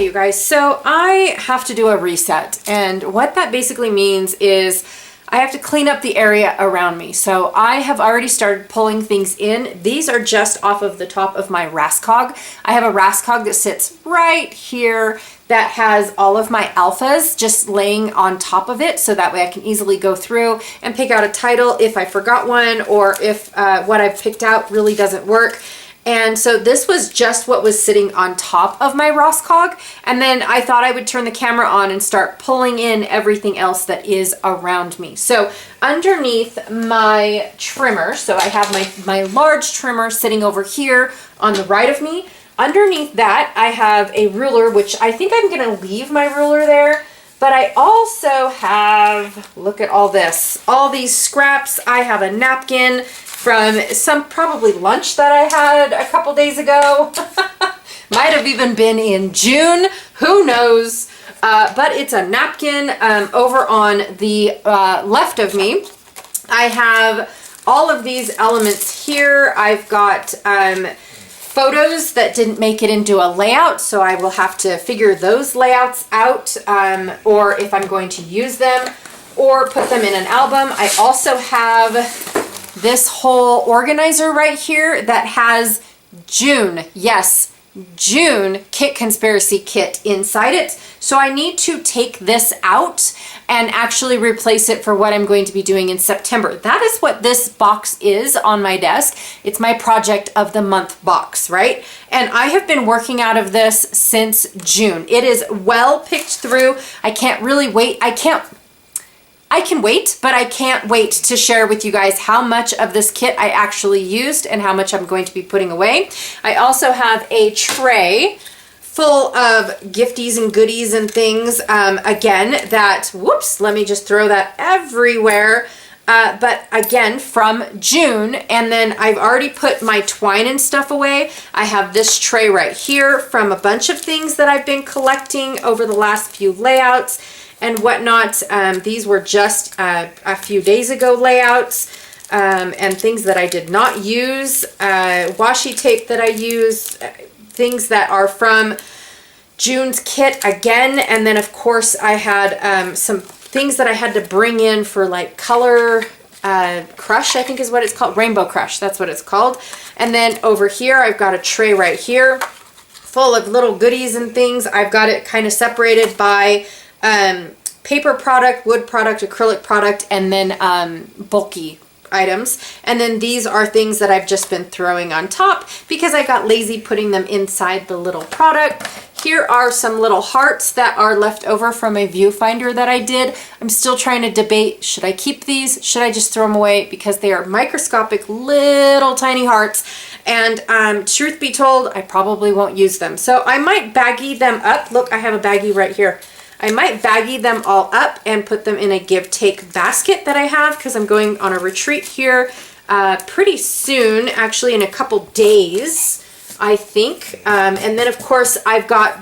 you guys. So I have to do a reset, and what that basically means is I have to clean up the area around me. So I have already started pulling things in. These are just off of the top of my Rascog. I have a Rascog that sits right here that has all of my alphas just laying on top of it, so that way I can easily go through and pick out a title if I forgot one, or if what I've picked out really doesn't work. And so this was just what was sitting on top of my Rascog. And then I thought I would turn the camera on and start pulling in everything else that is around me. So underneath my trimmer, so I have my large trimmer sitting over here on the right of me. Underneath that, I have a ruler, which I think I'm gonna leave my ruler there. But I also have, look at all this, all these scraps. I have a napkin from some probably lunch that I had a couple days ago. Might have even been in June, who knows? But it's a napkin. Over on the left of me, I have all of these elements here. I've got photos that didn't make it into a layout, so I will have to figure those layouts out, or if I'm going to use them or put them in an album. I also have this whole organizer right here that has June, yes, June Kit Conspiracy Kit inside it. So I need to take this out and actually replace it for what I'm going to be doing in September. That is what this box is on my desk. It's my project of the month box, right? And I have been working out of this since June. It is well picked through. I can't really wait. I can wait, but I can't wait to share with you guys how much of this kit I actually used and how much I'm going to be putting away. I also have a tray full of gifties and goodies and things. Again, that, whoops, let me just throw that everywhere. But again, from June, and then I've already put my twine and stuff away. I have this tray right here from a bunch of things that I've been collecting over the last few layouts and whatnot. These were just a few days ago layouts, and things that I did not use, washi tape that I used, things that are from June's kit again. And then of course I had some things that I had to bring in for like color crush, I think is what it's called, Rainbow Crush, that's what it's called. And then over here I've got a tray right here full of little goodies and things. I've got it kind of separated by paper product, wood product, acrylic product, and then bulky items. And then these are things that I've just been throwing on top because I got lazy putting them inside the little product. Here are some little hearts that are left over from a viewfinder that I did. I'm still trying to debate, should I keep these? Should I just throw them away? Because they are microscopic little tiny hearts. And truth be told, I probably won't use them. So I might baggie them up. Look, I have a baggie right here. I might baggie them all up and put them in a give-take basket that I have, because I'm going on a retreat here pretty soon, actually in a couple days, I think. And then of course I've got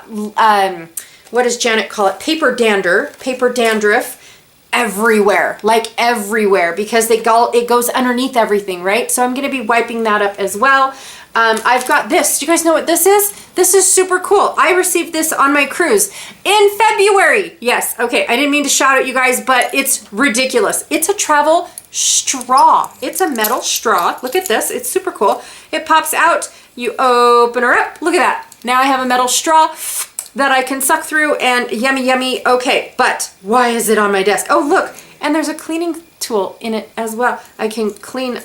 what does Janet call it? Paper dandruff everywhere, like everywhere, because it goes underneath everything, right? So I'm going to be wiping that up as well. I've got this. Do you guys know what this is? This is super cool. I received this on my cruise in February. Yes. Okay. I didn't mean to shout at you guys, but it's ridiculous. It's a travel straw. It's a metal straw. Look at this. It's super cool. It pops out. You open her up. Look at that. Now I have a metal straw that I can suck through, and yummy, yummy. Okay. But why is it on my desk? Oh, look. And there's a cleaning tool in it as well. I can clean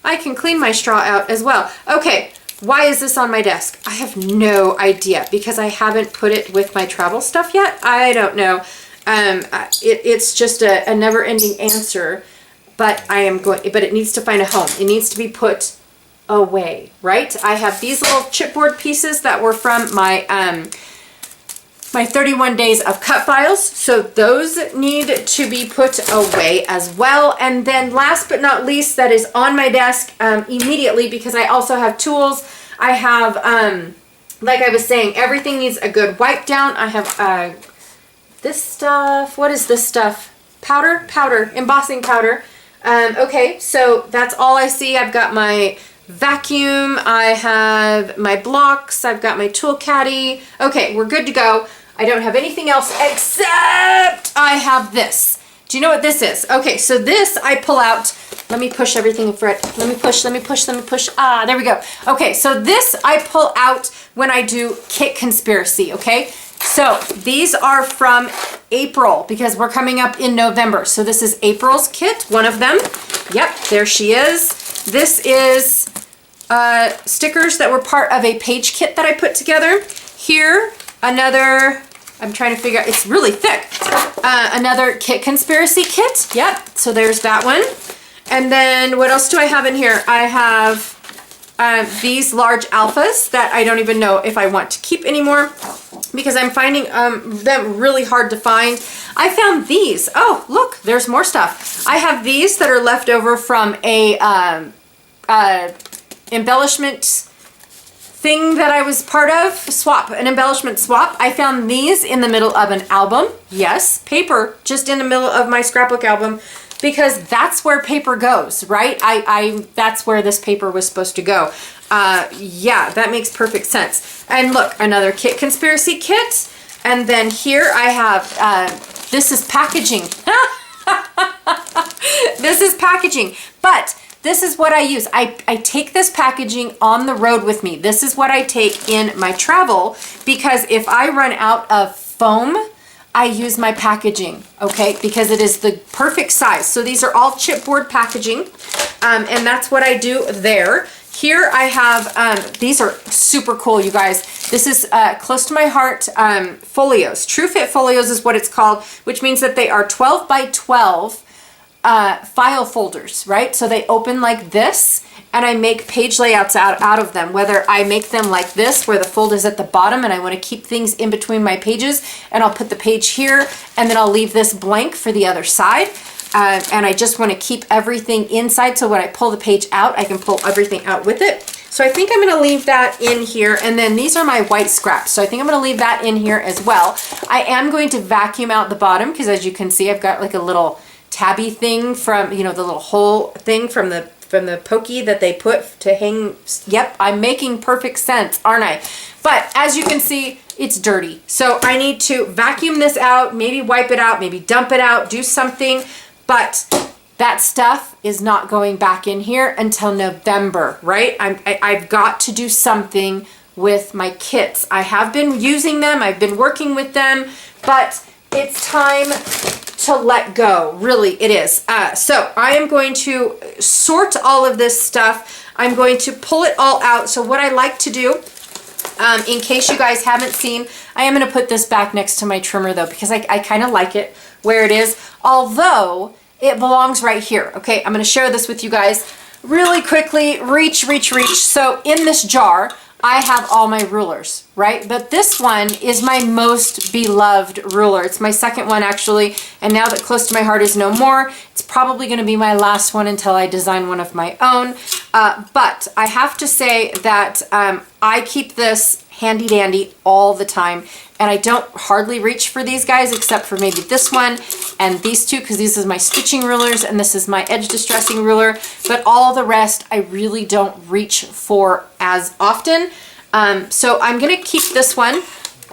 I can clean my straw out as well. Okay, why is this on my desk? I have no idea, because I haven't put it with my travel stuff yet. I don't know. It's just a never-ending answer, but it needs to find a home. It needs to be put away, right? I have these little chipboard pieces that were from my 31 days of cut files, so those need to be put away as well. And then last but not least, that is on my desk immediately, because I also have tools. I have, like I was saying, everything needs a good wipe down. I have this stuff. What is this stuff? Powder, embossing powder. Okay, so that's all I see. I've got my vacuum. I have my blocks. I've got my tool caddy. Okay, we're good to go. I don't have anything else except I have this. Do you know what this is? Okay, so this I pull out. Let me push everything for it. Let me push, let me push, let me push. Ah, there we go. Okay, so this I pull out when I do Kit Conspiracy, okay? So these are from April because we're coming up in November. So this is April's kit, one of them. Yep, there she is. This is stickers that were part of a page kit that I put together. Here, another, I'm trying to figure out, it's really thick. Another Kit Conspiracy kit. Yep, so there's that one. And then what else do I have in here? I have these large alphas that I don't even know if I want to keep anymore because I'm finding them really hard to find. I found these. Oh, look, there's more stuff. I have these that are left over from a embellishment thing that I was part of, an embellishment swap. I found these in the middle of an album. Yes, paper just in the middle of my scrapbook album because that's where paper goes, right? That's where this paper was supposed to go. Yeah, that makes perfect sense. And look, another Kit Conspiracy kit. And then here I have, this is packaging. This is packaging, but this is what I use. I take this packaging on the road with me. This is what I take in my travel because if I run out of foam, I use my packaging, okay? Because it is the perfect size. So these are all chipboard packaging, and that's what I do there. Here I have, these are super cool, you guys. This is close to my heart, folios. True Fit folios is what it's called, which means that they are 12 by 12 file folders, right? So they open like this, and I make page layouts out of them, whether I make them like this, where the fold is at the bottom, and I want to keep things in between my pages, and I'll put the page here, and then I'll leave this blank for the other side. And I just want to keep everything inside, so when I pull the page out, I can pull everything out with it. So I think I'm going to leave that in here, and then these are my white scraps, so I think I'm going to leave that in here as well. I am going to vacuum out the bottom, because as you can see, I've got like a little tabby thing from, you know, the little hole thing from the pokey that they put to hang. Yep, I'm making perfect sense, aren't I? But as you can see, it's dirty. So I need to vacuum this out, maybe wipe it out, maybe dump it out, do something. But that stuff is not going back in here until November, right? I've got to do something with my kits. I have been using them, I've been working with them, but it's time to let go. Really, it is. So I am going to sort all of this stuff. I'm going to pull it all out. So what I like to do, in case you guys haven't seen, I am going to put this back next to my trimmer though, because I kind of like it where it is, although it belongs right here. Okay, I'm going to share this with you guys really quickly. Reach. So in this jar, I have all my rulers, right? But this one is my most beloved ruler. It's my second one actually, and now that Close to My Heart is no more, it's probably going to be my last one until I design one of my own. But I have to say that I keep this handy dandy all the time, and I don't hardly reach for these guys except for maybe this one and these two, because these is my stitching rulers and this is my edge distressing ruler, but all the rest I really don't reach for as often. So I'm gonna keep this one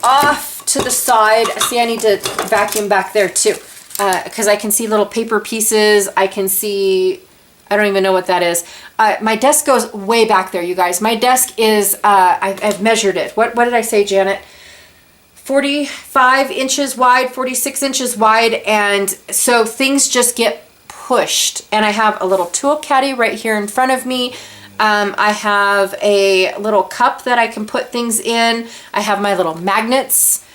off to the side. See, I need to vacuum back there too, because I can see little paper pieces. I can see, I don't even know what that is. My desk goes way back there, you guys. My desk is, I've measured it. What did I say, Janet? 45 inches wide, 46 inches wide, and so things just get pushed. And I have a little tool caddy right here in front of me. I have a little cup that I can put things in. I have my little magnets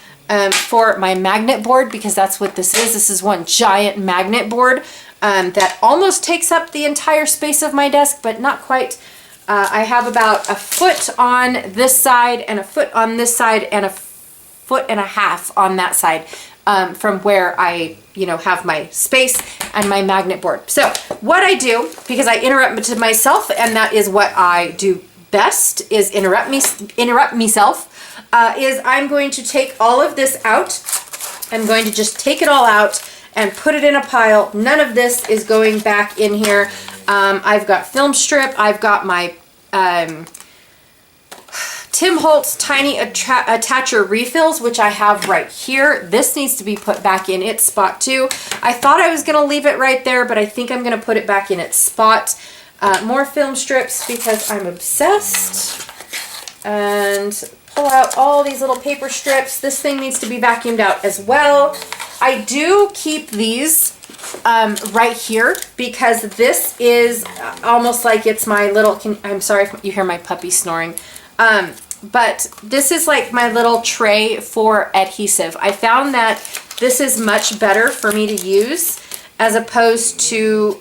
for my magnet board, because that's what this is. This is one giant magnet board that almost takes up the entire space of my desk, but not quite. I have about a foot on this side and a foot on this side and a foot and a half on that side from where I, have my space and my magnet board. So what I do, because I interrupt myself, and that is what I do best, is interrupt myself, is I'm going to take all of this out. I'm going to just take it all out and put it in a pile. None of this is going back in here. I've got film strip, I've got my Tim Holtz tiny attacher refills, which I have right here. This needs to be put back in its spot too. I thought I was going to leave it right there, but I think I'm going to put it back in its spot. More film strips because I'm obsessed. And pull out all these little paper strips. This thing needs to be vacuumed out as well. I do keep these right here because this is almost like it's my little, I'm sorry if you hear my puppy snoring. But this is like my little tray for adhesive. I found that this is much better for me to use as opposed to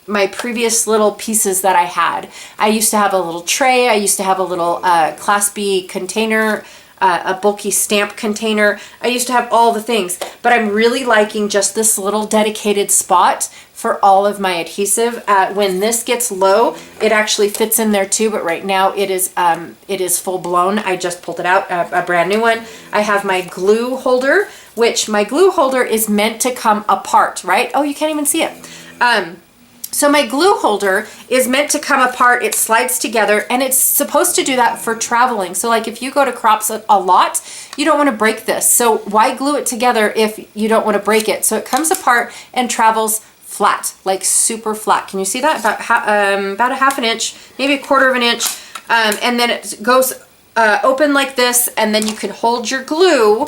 my previous little pieces that I had. I used to have a little tray. I used to have a little Class B container, a bulky stamp container. I used to have all the things, but I'm really liking just this little dedicated spot for all of my adhesive. When this gets low, it actually fits in there too, but right now it is full blown. I just pulled it out, a brand new one. I have my glue holder, which my glue holder is meant to come apart, right? Oh, you can't even see it. So my glue holder is meant to come apart. It slides together and it's supposed to do that for traveling. So like if you go to crops a lot, you don't want to break this. So why glue it together if you don't want to break it? So it comes apart and travels flat, like super flat. Can you see that? About a half an inch, maybe a quarter of an inch. And then it goes open like this, and then you can hold your glue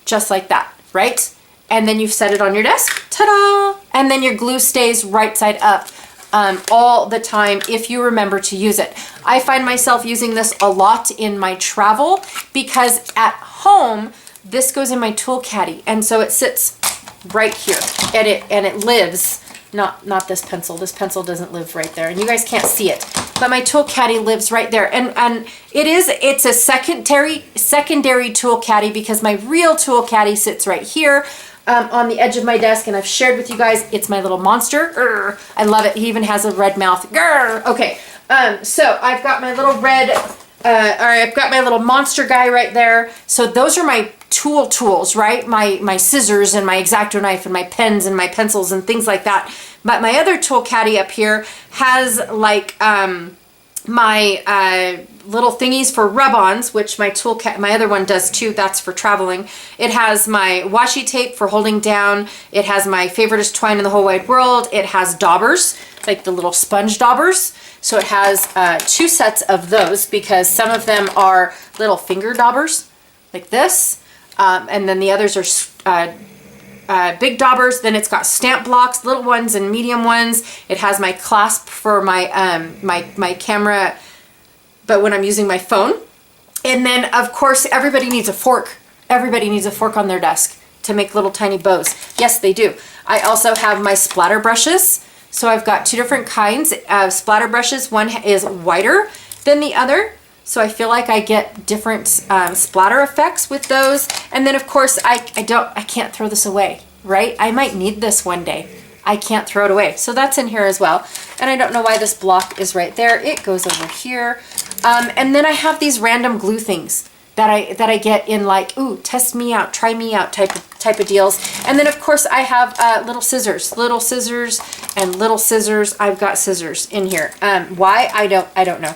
just like that, right? And then you set it on your desk, ta-da! And then your glue stays right side up all the time if you remember to use it. I find myself using this a lot in my travel because at home, this goes in my tool caddy. And so it sits right here and it lives, not this pencil. This pencil doesn't live right there and you guys can't see it, but my tool caddy lives right there. And it's a secondary tool caddy because my real tool caddy sits right here on the edge of my desk, and I've shared with you guys, it's my little monster. Grr. I love it. He even has a red mouth. Grr. Okay, so I've got my little red, I've got my little monster guy right there. So those are my tools, right? My scissors and my X-Acto knife and my pens and my pencils and things like that. But my other tool caddy up here has like my little thingies for rub-ons, which my other one does too. That's for traveling. It has my washi tape for holding down. It has my favoriteest twine in the whole wide world. It has daubers, like the little sponge daubers. So it has 2 sets of those because some of them are little finger daubers like this. And then the others are big daubers. Then it's got stamp blocks, little ones and medium ones. It has my clasp for my my camera, but when I'm using my phone. And then of course everybody needs a fork. Everybody needs a fork on their desk to make little tiny bows. Yes, they do. I also have my splatter brushes. So I've got 2 different kinds of splatter brushes. One is whiter than the other. So I feel like I get different splatter effects with those. And then of course I can't throw this away, right? I might need this one day. I can't throw it away. So that's in here as well. And I don't know why this block is right there. It goes over here. And then I have these random glue things that I get in like, ooh, test me out, try me out type of deals. And then of course I have little scissors and little scissors. I've got scissors in here. Why? I don't know.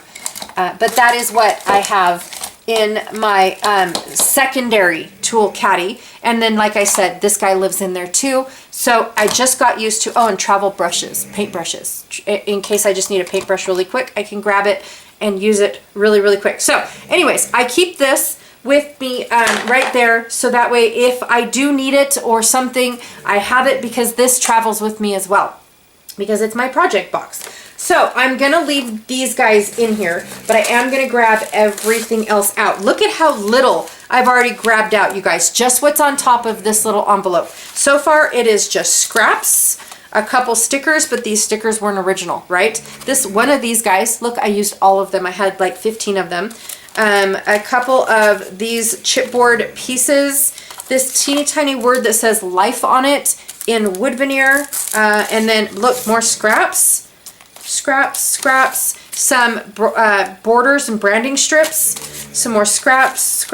But that is what I have in my secondary tool caddy. And then, like I said, this guy lives in there too. So I just got used to, and travel brushes, paint brushes. In case I just need a paintbrush really quick, I can grab it and use it really, really quick. So anyways, I keep this with me right there. So that way, if I do need it or something, I have it because this travels with me as well because it's my project box. So I'm gonna leave these guys in here, but I am gonna grab everything else out. Look at how little I've already grabbed out, you guys. Just what's on top of this little envelope. So far, it is just scraps, a couple stickers, but these stickers weren't original, right? This one of these guys, look, I used all of them. I had like 15 of them. A couple of these chipboard pieces, this teeny tiny word that says life on it in wood veneer, and then look, more scraps. Scraps, some borders and branding strips, some more scraps,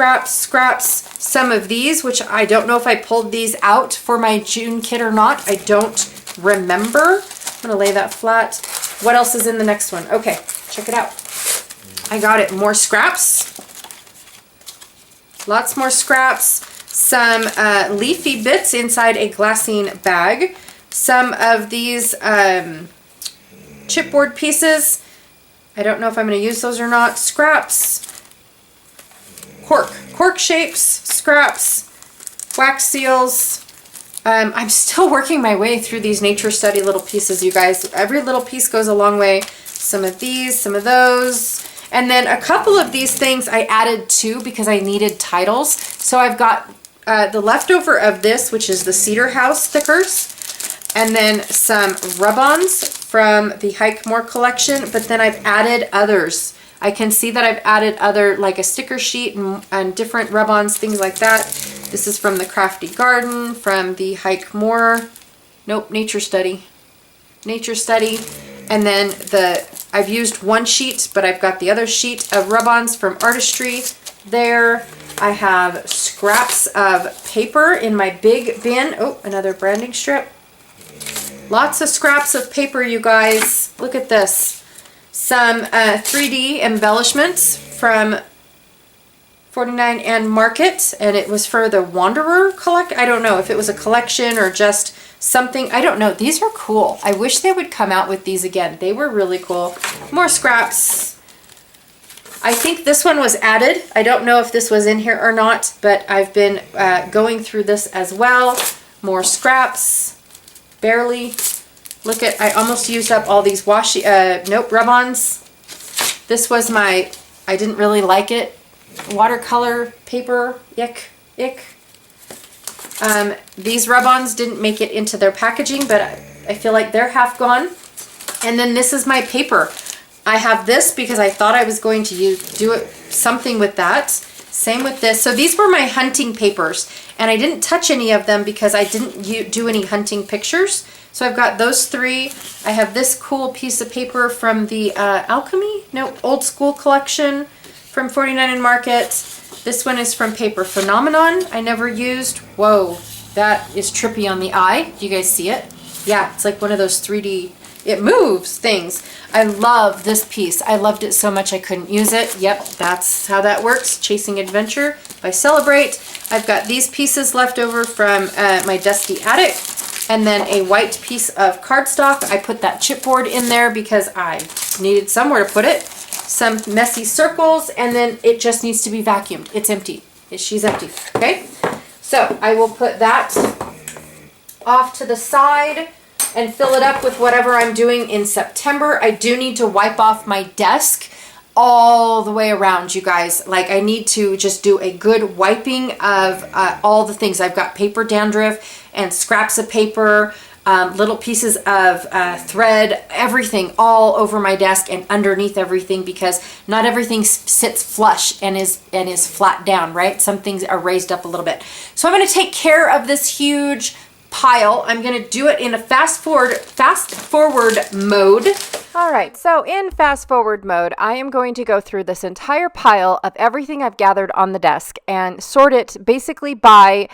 some of these, which I don't know if I pulled these out for my June kit or not. I don't remember. I'm gonna lay that flat. What else is in the next one? Okay, check it out. I got it. More scraps. Lots more scraps. Some leafy bits inside a glassine bag. Some of these chipboard pieces. I don't know if I'm going to use those or not. Scraps. Cork shapes. Scraps. Wax seals. I'm still working my way through these nature study little pieces, you guys. Every little piece goes a long way. Some of these, some of those. And then a couple of these things I added too because I needed titles. So I've got the leftover of this, which is the Cedar House stickers. And then some rub-ons from the Hike More collection. But then I've added others. I can see that I've added other, like a sticker sheet and different rub-ons, things like that. This is from the Crafty Garden, from the Hike More. Nope, Nature Study. Nature Study. And then I've used one sheet, but I've got the other sheet of rub-ons from Artistry there. I have scraps of paper in my big bin. Oh, another branding strip. Lots of scraps of paper, you guys. Look at this. Some 3D embellishments from 49 and Market, and it was for the Wanderer collect. I don't know if it was a collection or just something. I don't know. These are cool. I wish they would come out with these again. They were really cool. More scraps. I think this one was added. I don't know if this was in here or not, but I've been going through this as well. More scraps. Barely. Look at, I almost used up all these rub-ons. This was I didn't really like it. Watercolor paper. Ick. These rub-ons didn't make it into their packaging, but I feel like they're half gone. And then this is my paper. I have this because I thought I was going to do something with that. Same with this. So these were my hunting papers, and I didn't touch any of them because I didn't do any hunting pictures. So I've got those three. I have this cool piece of paper from the Old School collection from 49 and Market. This one is from Paper Phenomenon. I never used. Whoa, that is trippy on the eye. Do you guys see it? Yeah, it's like one of those 3D, it moves things. I love this piece. I loved it so much I couldn't use it. Yep, that's how that works. Chasing Adventure by Celebrate. I've got these pieces left over from my dusty attic. And then a white piece of cardstock. I put that chipboard in there because I needed somewhere to put it. Some messy circles, and then it just needs to be vacuumed. It's empty. She's empty, okay? So I will put that off to the side and fill it up with whatever I'm doing in September. I do need to wipe off my desk all the way around, you guys. Like, I need to just do a good wiping of all the things. I've got paper dandruff and scraps of paper, little pieces of thread, everything all over my desk and underneath everything, because not everything sits flush and is flat down, right? Some things are raised up a little bit. So I'm going to take care of this huge pile. I'm going to do it in a fast forward mode. All right, so in fast forward mode, I am going to go through this entire pile of everything I've gathered on the desk and sort it basically by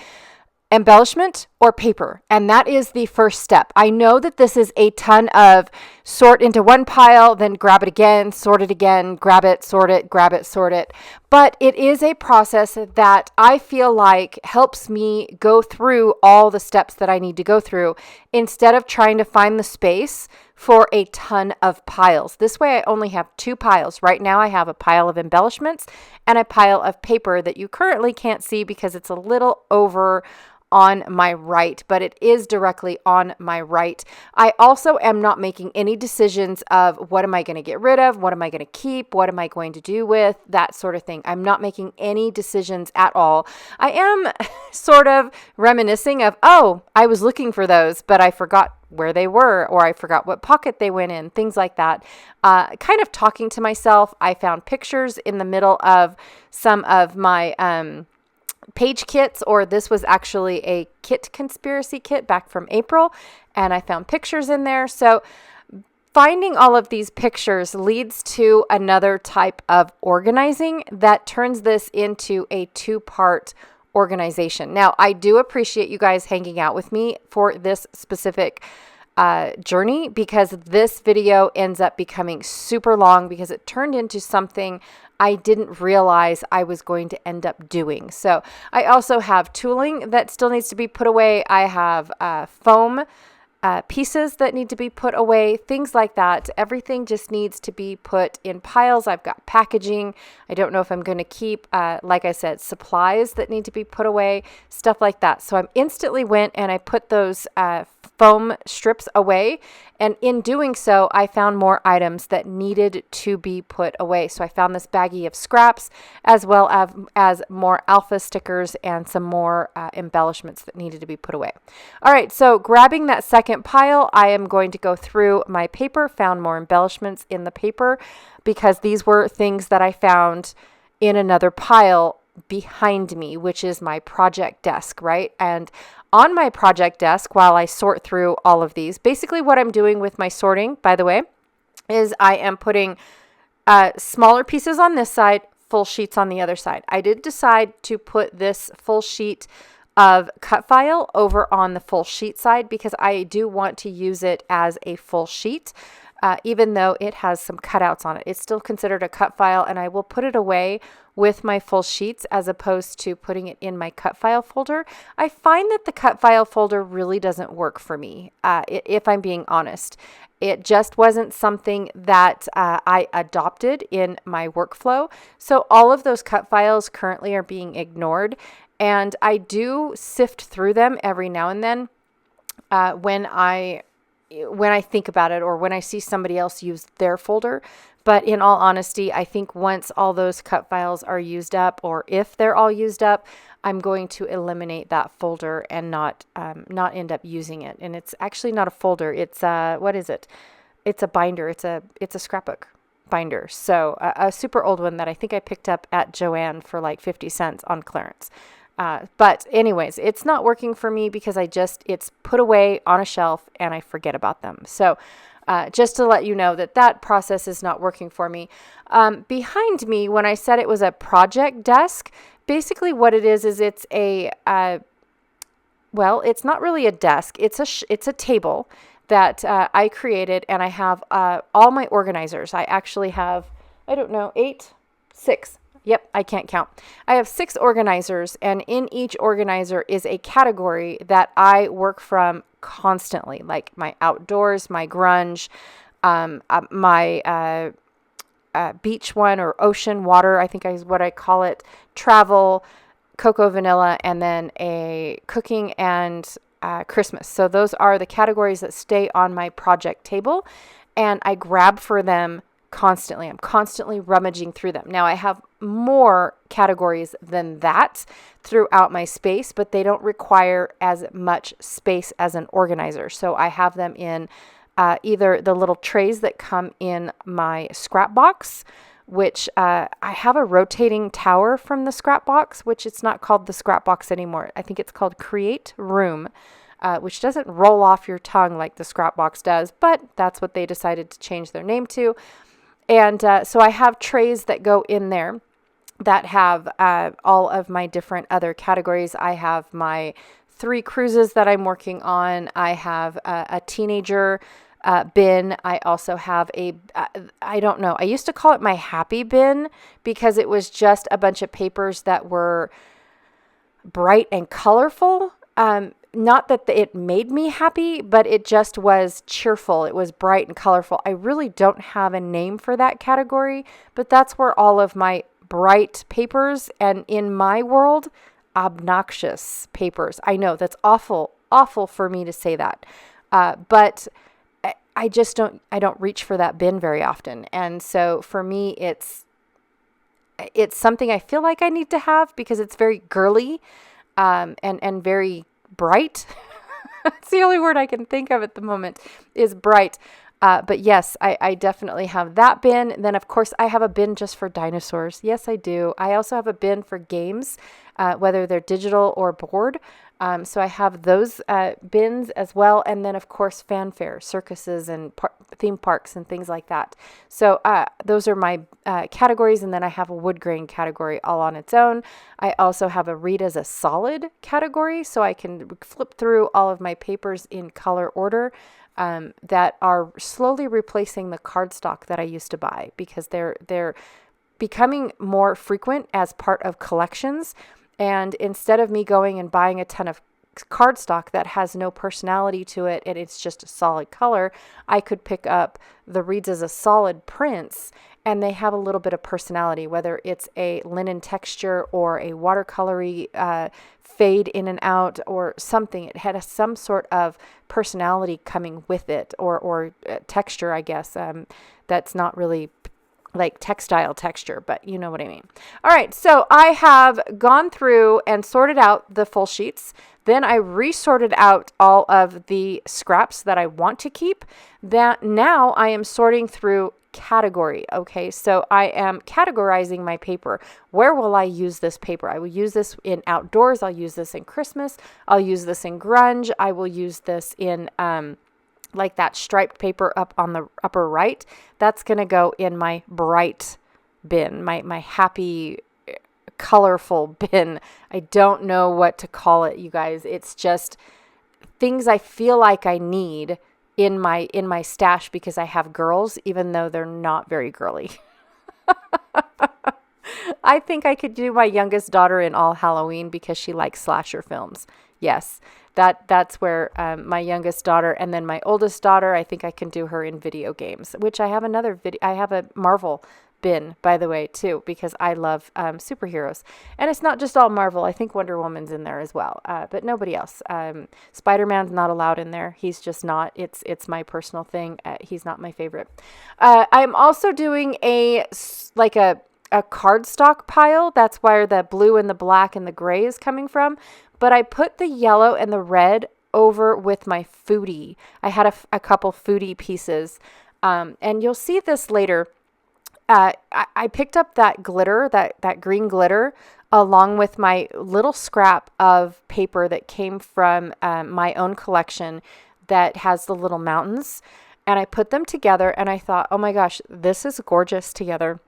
embellishment or paper. And that is the first step. I know that this is a ton of sort into one pile, then grab it again, sort it again, grab it, sort it, grab it, sort it. But it is a process that I feel like helps me go through all the steps that I need to go through instead of trying to find the space for a ton of piles. This way I only have two piles. Right now I have a pile of embellishments and a pile of paper that you currently can't see because it's a little over on my right, but it is directly on my right. I also am not making any decisions of what am I going to get rid of, what am I going to keep, what am I going to do with, that sort of thing. I'm not making any decisions at all. I am sort of reminiscing of, oh, I was looking for those, but I forgot where they were, or I forgot what pocket they went in, things like that. Kind of talking to myself. I found pictures in the middle of some of my page kits, or this was actually a kit conspiracy kit back from April, and I found pictures in there. So finding all of these pictures leads to another type of organizing that turns this into a two-part organization. Now, I do appreciate you guys hanging out with me for this specific journey, because this video ends up becoming super long because it turned into something I didn't realize I was going to end up doing. So I also have tooling that still needs to be put away. I have foam pieces that need to be put away, things like that. Everything just needs to be put in piles. I've got packaging. I don't know if I'm going to keep, like I said, supplies that need to be put away, stuff like that. So I instantly went and I put those foam strips away. And in doing so, I found more items that needed to be put away. So I found this baggie of scraps, as well as more alpha stickers and some more embellishments that needed to be put away. All right, so grabbing that second pile, I am going to go through my paper, found more embellishments in the paper, because these were things that I found in another pile behind me, which is my project desk, right? And on my project desk, while I sort through all of these, basically what I'm doing with my sorting, by the way, is I am putting smaller pieces on this side, full sheets on the other side. I did decide to put this full sheet of cut file over on the full sheet side because I do want to use it as a full sheet. Even though it has some cutouts on it, it's still considered a cut file, and I will put it away with my full sheets as opposed to putting it in my cut file folder. I find that the cut file folder really doesn't work for me, if I'm being honest. It just wasn't something that I adopted in my workflow. So all of those cut files currently are being ignored, and I do sift through them every now and then when I think about it or when I see somebody else use their folder. But in all honesty, I think once all those cut files are used up, or if they're all used up, I'm going to eliminate that folder and not end up using it. And it's actually not a folder. It's what is it? It's a binder. It's a scrapbook binder. So a super old one that I think I picked up at Joann for like 50 cents on clearance. But anyways, it's not working for me because it's put away on a shelf and I forget about them. So just to let you know that process is not working for me. Behind me, when I said it was a project desk, basically what it is it's a, well, it's not really a desk. It's a table that I created, and I have all my organizers. I actually have, I don't know, 6. Yep, I can't count. I have 6 organizers, and in each organizer is a category that I work from constantly, like my outdoors, my grunge, my beach one, or ocean water, I think is what I call it, travel, cocoa vanilla, and then a cooking and Christmas. So those are the categories that stay on my project table, and I grab for them constantly. I'm constantly rummaging through them. Now I have more categories than that throughout my space, but they don't require as much space as an organizer. So I have them in either the little trays that come in my scrap box, which I have a rotating tower from the scrap box, which it's not called the scrap box anymore. I think it's called Create Room, which doesn't roll off your tongue like the scrap box does, but that's what they decided to change their name to. And so I have trays that go in there that have all of my different other categories. I have my 3 cruises that I'm working on. I have a teenager bin. I also have I don't know, I used to call it my happy bin because it was just a bunch of papers that were bright and colorful. Not that it made me happy, but it just was cheerful. It was bright and colorful. I really don't have a name for that category, but that's where all of my bright papers, and in my world, obnoxious papers. I know that's awful for me to say that. But I don't reach for that bin very often. And so for me, it's something I feel like I need to have because it's very girly, and very bright. That's the only word I can think of at the moment is bright. But yes, I definitely have that bin. And then of course I have a bin just for dinosaurs. Yes, I do. I also have a bin for games, whether they're digital or board. So I have those bins as well. And then of course fanfare, circuses and theme parks and things like that. So those are my categories. And then I have a wood grain category all on its own. I also have a read as a solid category, so I can flip through all of my papers in color order. that are slowly replacing the cardstock that I used to buy, because they're becoming more frequent as part of collections. And instead of me going and buying a ton of cardstock that has no personality to it and it's just a solid color, I could pick up the Reads as a Solid prints, and they have a little bit of personality, whether it's a linen texture or a watercolory fade in and out or something. It had some sort of personality coming with it, or texture, I guess. That's not really like textile texture, but you know what I mean. All right, so I have gone through and sorted out the full sheets. Then I resorted out all of the scraps that I want to keep. That now I am sorting through category. Okay, so I am categorizing my paper. Where will I use this paper? I will use this in outdoors. I'll use this in Christmas. I'll use this in grunge. I will use this in like that striped paper up on the upper right. That's going to go in my bright bin, my happy, colorful bin. I don't know what to call it, you guys. It's just things I feel like I need in my stash because I have girls, even though they're not very girly. I think I could do my youngest daughter in all Halloween because she likes slasher films. Yes, that's where my youngest daughter, and then my oldest daughter, I think I can do her in video games, which I have I have a Marvel bin, by the way, too, because I love superheroes. And it's not just all Marvel. I think Wonder Woman's in there as well, but nobody else. Spider-Man's not allowed in there. He's just not. It's my personal thing. He's not my favorite. I'm also doing a cardstock pile. That's where the blue and the black and the gray is coming from. But I put the yellow and the red over with my foodie. I had a couple foodie pieces. And you'll see this later. I picked up that glitter, that green glitter, along with my little scrap of paper that came from my own collection that has the little mountains. And I put them together and I thought, oh my gosh, this is gorgeous together.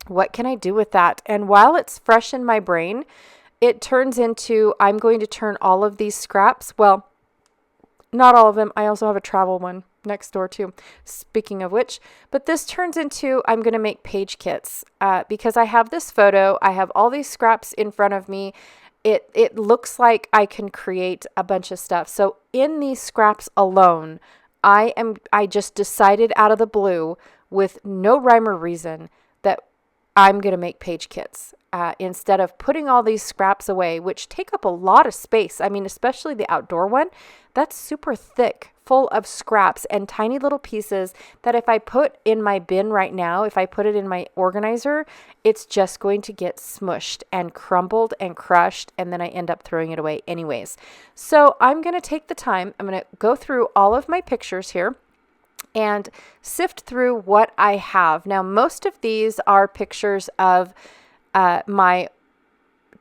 What can I do with that? And while it's fresh in my brain, it turns into, I'm going to turn all of these scraps, well, not all of them. I also have a travel one next door too, speaking of which. But this turns into, I'm going to make page kits because I have this photo. I have all these scraps in front of me. It looks like I can create a bunch of stuff. So in these scraps alone, I just decided out of the blue with no rhyme or reason that I'm going to make page kits. Instead of putting all these scraps away, which take up a lot of space. I mean, especially the outdoor one, that's super thick, full of scraps and tiny little pieces that if I put in my bin right now, if I put it in my organizer, it's just going to get smushed and crumbled and crushed, and then I end up throwing it away anyways. So I'm going to take the time. I'm going to go through all of my pictures here and sift through what I have. Now, most of these are pictures of my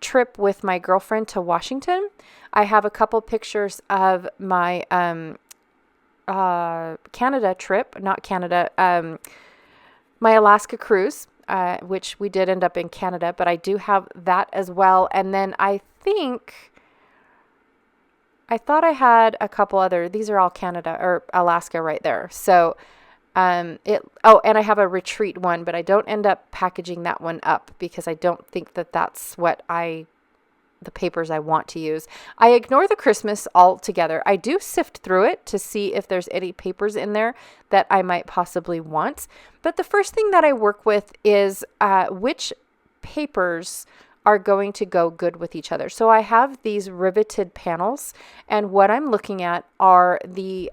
trip with my girlfriend to Washington. I have a couple pictures of my Canada trip, not Canada, my Alaska cruise, which we did end up in Canada, but I do have that as well. And then I thought I had a couple other, these are all Canada or Alaska right there. So and I have a retreat one, but I don't end up packaging that one up because I don't think that that's the papers I want to use. I ignore the Christmas altogether. I do sift through it to see if there's any papers in there that I might possibly want. But the first thing that I work with is which papers are going to go good with each other. So I have these riveted panels, and what I'm looking at are the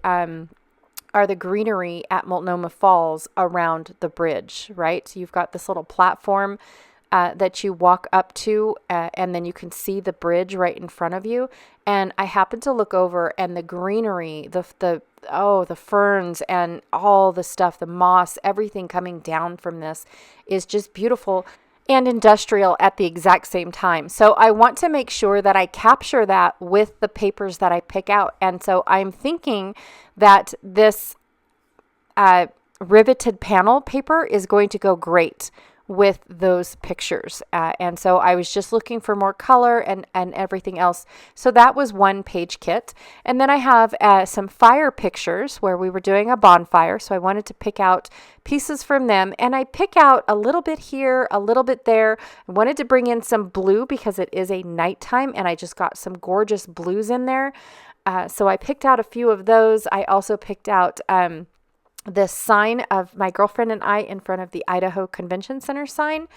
greenery at Multnomah Falls around the bridge, right? So you've got this little platform that you walk up to, and then you can see the bridge right in front of you. And I happened to look over, and the greenery, the ferns and all the stuff, the moss, everything coming down from this is just beautiful and industrial at the exact same time. So I want to make sure that I capture that with the papers that I pick out. And so I'm thinking that this riveted panel paper is going to go great with those pictures. And so I was just looking for more color and everything else. So that was one page kit. And then I have some fire pictures where we were doing a bonfire. So I wanted to pick out pieces from them. And I pick out a little bit here, a little bit there. I wanted to bring in some blue because it is a nighttime and I just got some gorgeous blues in there. So I picked out a few of those. I also picked out this sign of my girlfriend and I in front of the Idaho Convention Center sign.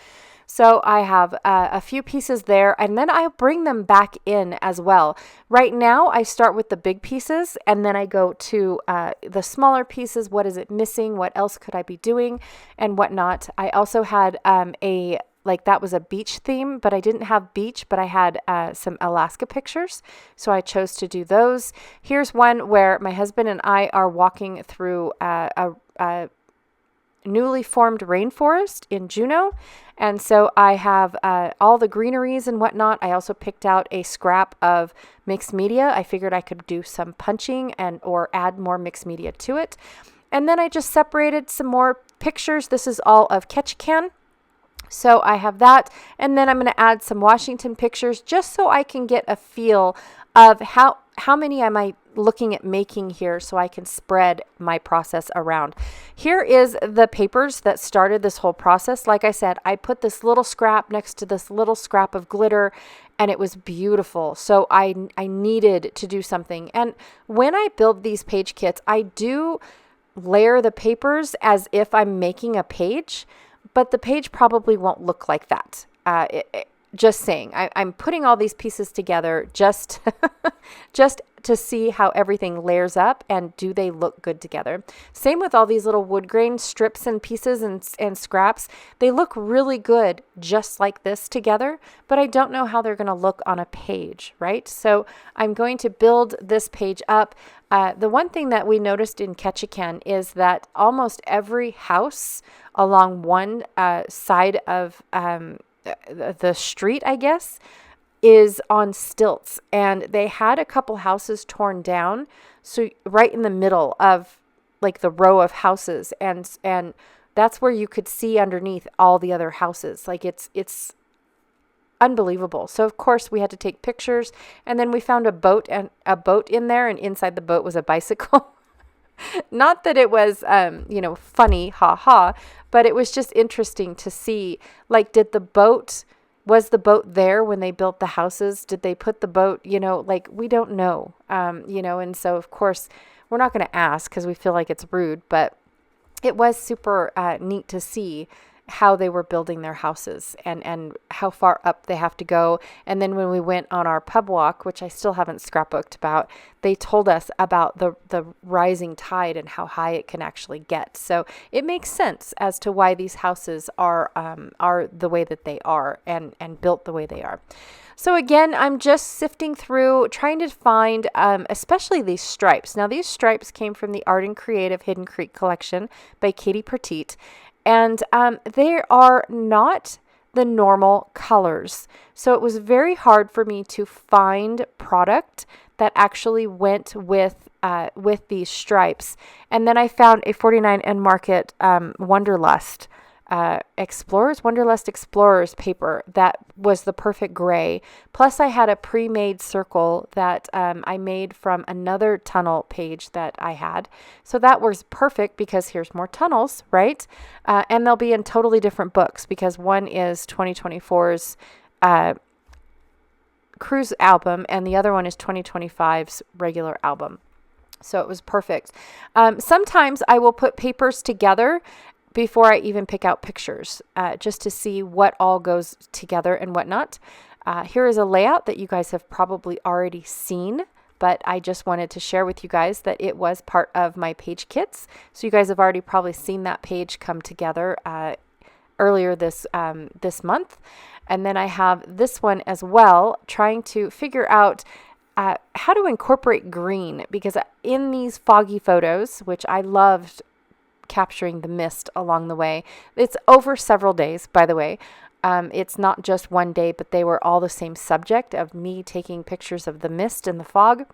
So I have a few pieces there, and then I bring them back in as well. Right now, I start with the big pieces, and then I go to the smaller pieces. What is it missing? What else could I be doing? And whatnot. I also had that was a beach theme, but I didn't have beach, but I had some Alaska pictures. So I chose to do those. Here's one where my husband and I are walking through a newly formed rainforest in Juneau. And so I have all the greeneries and whatnot. I also picked out a scrap of mixed media. I figured I could do some punching or add more mixed media to it. And then I just separated some more pictures. This is all of Ketchikan. So I have that, and then I'm going to add some Washington pictures just so I can get a feel of how many am I looking at making here so I can spread my process around. Here is the papers that started this whole process. Like I said, I put this little scrap next to this little scrap of glitter, and it was beautiful. So I needed to do something. And when I build these page kits, I do layer the papers as if I'm making a page. But the page probably won't look like that. Just saying, I'm putting all these pieces together just to see how everything layers up and do they look good together. Same with all these little wood grain strips and pieces and scraps. They look really good just like this together, but I don't know how they're going to look on a page, right? So I'm going to build this page up. The one thing that we noticed in Ketchikan is that almost every house along one side of the street, I guess, is on stilts. And they had a couple houses torn down, so right in the middle of like the row of houses. And that's where you could see underneath all the other houses. Like it's unbelievable. So of course we had to take pictures, and then we found a boat in there, and inside the boat was a bicycle. Not that it was, funny, ha ha, but it was just interesting to see, like, was the boat there when they built the houses? Did they put the boat, we don't know, and so of course we're not going to ask because we feel like it's rude, but it was super neat to see how they were building their houses and how far up they have to go. And then when we went on our pub walk, which I still haven't scrapbooked about, they told us about the rising tide and how high it can actually get. So it makes sense as to why these houses are the way that they are and built the way they are. So again, I'm just sifting through, trying to find, especially these stripes. Now, these stripes came from the Art and Creative Hidden Creek collection by Katie Petit. And they are not the normal colors. So it was very hard for me to find product that actually went with these stripes. And then I found a 49 and Market Wonderlust Explorers paper that was the perfect gray. Plus I had a pre-made circle that I made from another tunnel page that I had. So that was perfect because here's more tunnels, right? And they'll be in totally different books because one is 2024's cruise album and the other one is 2025's regular album. So it was perfect. Sometimes I will put papers together before I even pick out pictures, just to see what all goes together and whatnot. Here is a layout that you guys have probably already seen, but I just wanted to share with you guys that it was part of my page kits. So you guys have already probably seen that page come together earlier this month. And then I have this one as well, trying to figure out how to incorporate green, because in these foggy photos, which I loved capturing the mist along the way. It's over several days, by the way. It's not just one day, but they were all the same subject of me taking pictures of the mist and the fog.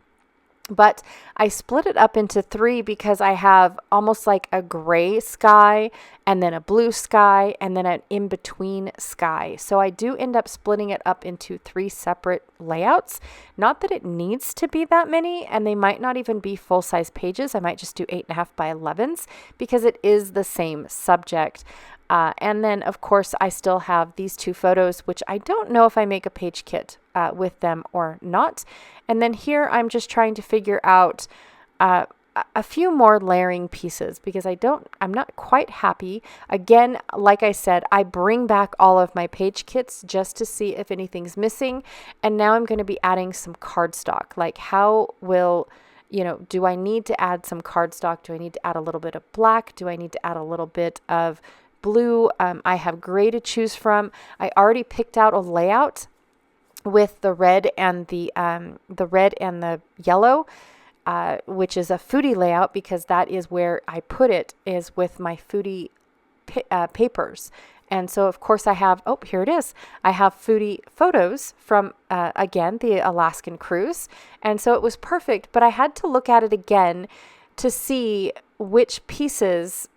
But I split it up into 3 because I have almost like a gray sky and then a blue sky and then an in-between sky. So I do end up splitting it up into 3 separate layouts. Not that it needs to be that many, and they might not even be full-size pages. I might just do 8.5 by 11s because it is the same subject. And then, of course, I still have these 2 photos, which I don't know if I make a page kit with them or not. And then here I'm just trying to figure out a few more layering pieces because I'm not quite happy. Again, like I said, I bring back all of my page kits just to see if anything's missing. And now I'm going to be adding some cardstock. Like how will... do I need to add some cardstock? Do I need to add a little bit of black? Do I need to add a little bit of blue? I have gray to choose from. I already picked out a layout with the red and the yellow, which is a foodie layout because that is where I put it, is with my foodie papers. And so, of course, I have, here it is. I have foodie photos from, again, the Alaskan cruise. And so it was perfect, but I had to look at it again to see which pieces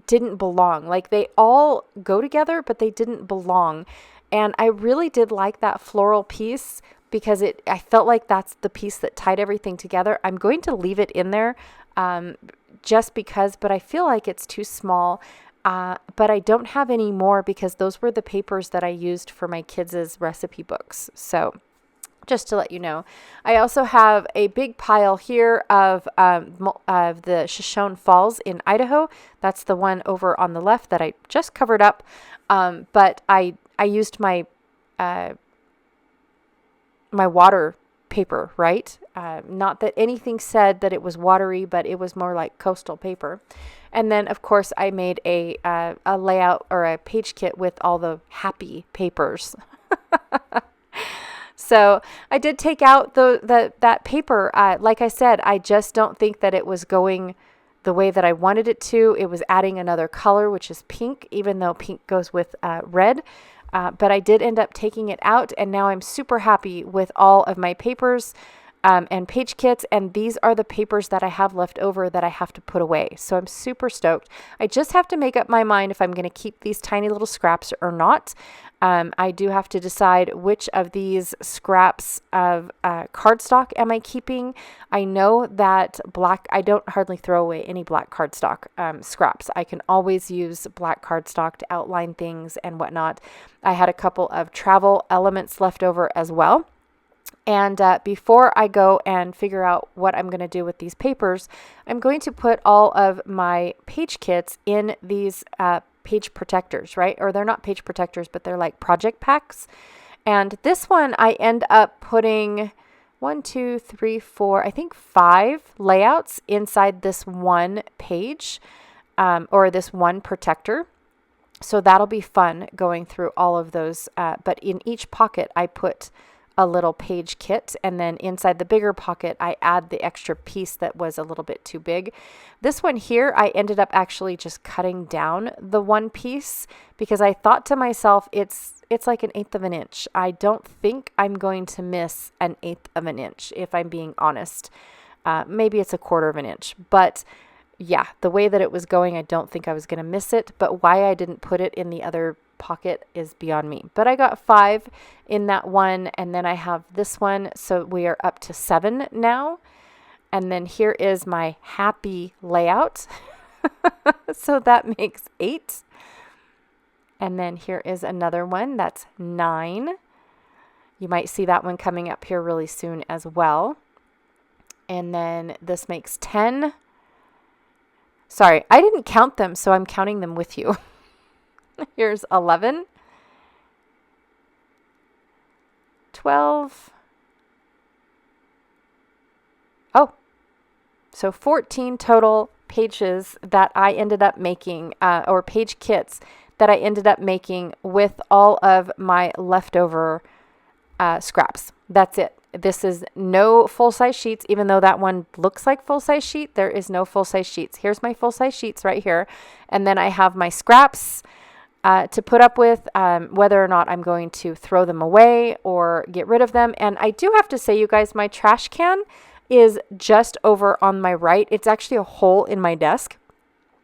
didn't belong. Like they all go together, but they didn't belong. And I really did like that floral piece because I felt like that's the piece that tied everything together. I'm going to leave it in there just because, but I feel like it's too small. But I don't have any more because those were the papers that I used for my kids' recipe books. So just to let you know, I also have a big pile here of the Shoshone Falls in Idaho. That's the one over on the left that I just covered up. But I used my my water paper, right? Not that anything said that it was watery, but it was more like coastal paper. And then, of course, I made a layout or a page kit with all the happy papers. So I did take out that paper. Like I said, I just don't think that it was going the way that I wanted it to. It was adding another color, which is pink, even though pink goes with red. But I did end up taking it out, and now I'm super happy with all of my papers and page kits, and these are the papers that I have left over that I have to put away. So I'm super stoked. I just have to make up my mind if I'm going to keep these tiny little scraps or not. I do have to decide which of these scraps of cardstock am I keeping. I know that I don't hardly throw away any black cardstock scraps. I can always use black cardstock to outline things and whatnot. I had a couple of travel elements left over as well. And before I go and figure out what I'm going to do with these papers, I'm going to put all of my page kits in these page protectors, right? Or they're not page protectors, but they're like project packs. And this one I end up putting 1, 2, 3, 4, I think 5 layouts inside this one page or this one protector. So that'll be fun going through all of those. But in each pocket, I put a little page kit, and then inside the bigger pocket I add the extra piece that was a little bit too big. This one here I ended up actually just cutting down the one piece because I thought to myself it's like 1/8 of an inch. I don't think I'm going to miss 1/8 of an inch if I'm being honest. Maybe it's 1/4 of an inch, but yeah, the way that it was going, I don't think I was going to miss it, but why I didn't put it in the other pocket is beyond me. But I got 5 in that one, and then I have this one, so we are up to 7 now. And then here is my happy layout. So that makes 8. And then here is another one, that's 9. You might see that one coming up here really soon as well. And then this makes 10. Sorry, I didn't count them, so I'm counting them with you. Here's 11, 12. Oh, so 14 total pages that I ended up making, or page kits that I ended up making with all of my leftover scraps. That's it. This is no full-size sheets, even though that one looks like full-size sheet. There is no full-size sheets. Here's my full-size sheets right here. And then I have my scraps to put up with, whether or not I'm going to throw them away or get rid of them. And I do have to say, you guys, my trash can is just over on my right. It's actually a hole in my desk.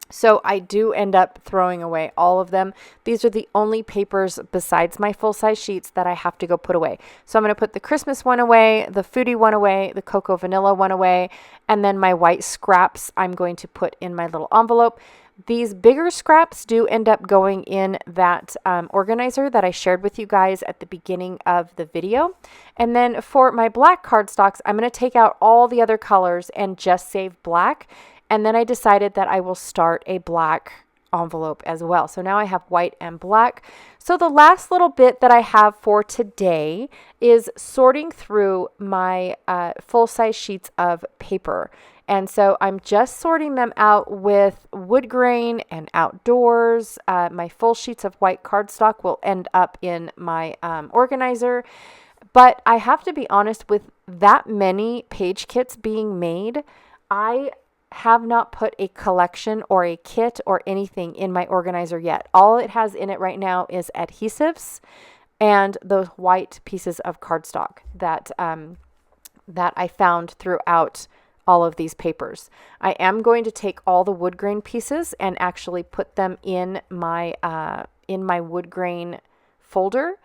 So I do end up throwing away all of them. These are the only papers besides my full-size sheets that I have to go put away. So I'm going to put the Christmas one away, the Foodie one away, the Cocoa Vanilla one away, and then my white scraps I'm going to put in my little envelope. These bigger scraps do end up going in that organizer that I shared with you guys at the beginning of the video. And then for my black cardstocks, I'm going to take out all the other colors and just save black. And then I decided that I will start a black envelope as well. So now I have white and black. So the last little bit that I have for today is sorting through my full-size sheets of paper. And so I'm just sorting them out with wood grain and outdoors. My full sheets of white cardstock will end up in my organizer. But I have to be honest, with that many page kits being made, I have not put a collection or a kit or anything in my organizer yet. All it has in it right now is adhesives and those white pieces of cardstock that I found throughout all of these papers. I am going to take all the wood grain pieces and actually put them in my wood grain folder.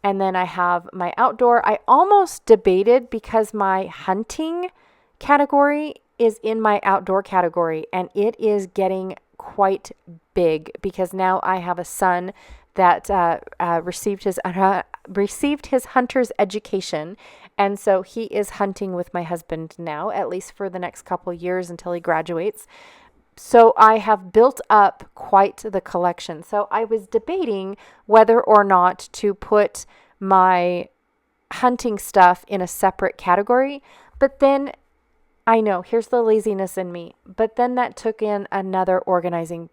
And then I have my outdoor. I almost debated because my hunting category is in my outdoor category, and it is getting quite big because now I have a son that received his hunter's education, and so he is hunting with my husband now, at least for the next couple years until he graduates. So I have built up quite the collection. So I was debating whether or not to put my hunting stuff in a separate category, but then I know, here's the laziness in me, but then that took in another organizing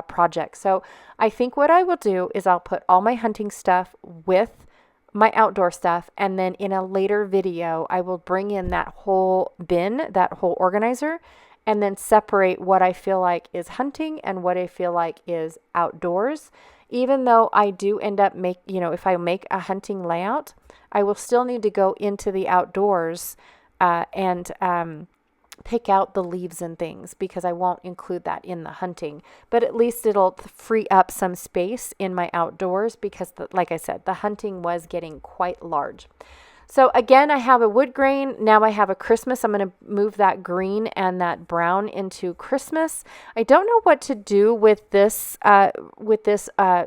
project. So I think what I will do is I'll put all my hunting stuff with my outdoor stuff, and then in a later video, I will bring in that whole bin, that whole organizer, and then separate what I feel like is hunting and what I feel like is outdoors. Even though I do end up if I make a hunting layout, I will still need to go into the outdoors and pick out the leaves and things because I won't include that in the hunting. But at least it'll free up some space in my outdoors because, like I said, the hunting was getting quite large. So again, I have a wood grain. Now I have a Christmas. I'm going to move that green and that brown into Christmas. I don't know what to do with this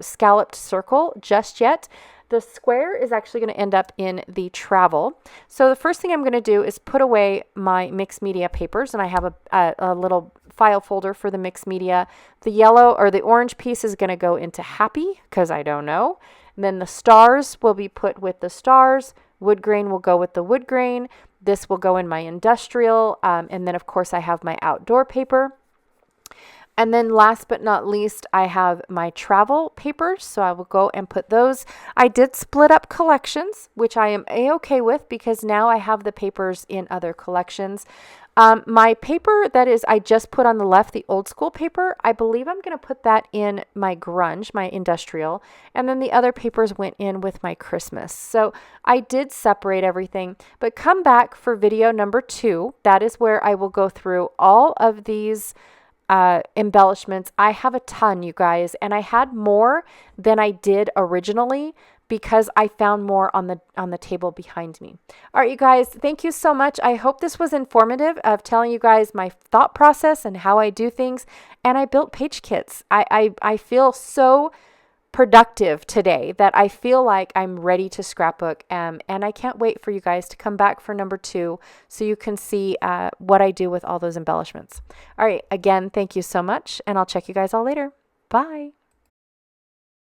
scalloped circle just yet. The square is actually going to end up in the travel. So the first thing I'm going to do is put away my mixed media papers, and I have a little file folder for the mixed media. The yellow or the orange piece is going to go into happy because I don't know. And then the stars will be put with the stars. Wood grain will go with the wood grain. This will go in my industrial. And then, of course, I have my outdoor paper. And then last but not least, I have my travel papers. So I will go and put those. I did split up collections, which I am A-okay with because now I have the papers in other collections. My paper that is, I just put on the left, the old school paper, I believe I'm going to put that in my grunge, my industrial. And then the other papers went in with my Christmas. So I did separate everything, but come back for video number 2. That is where I will go through all of these embellishments. I have a ton, you guys, and I had more than I did originally because I found more on the table behind me. All right, you guys, thank you so much. I hope this was informative of telling you guys my thought process and how I do things. And I built page kits. I feel so productive today that I feel like I'm ready to scrapbook. And I can't wait for you guys to come back for number 2 so you can see what I do with all those embellishments. All right, again, thank you so much, and I'll check you guys all later. Bye.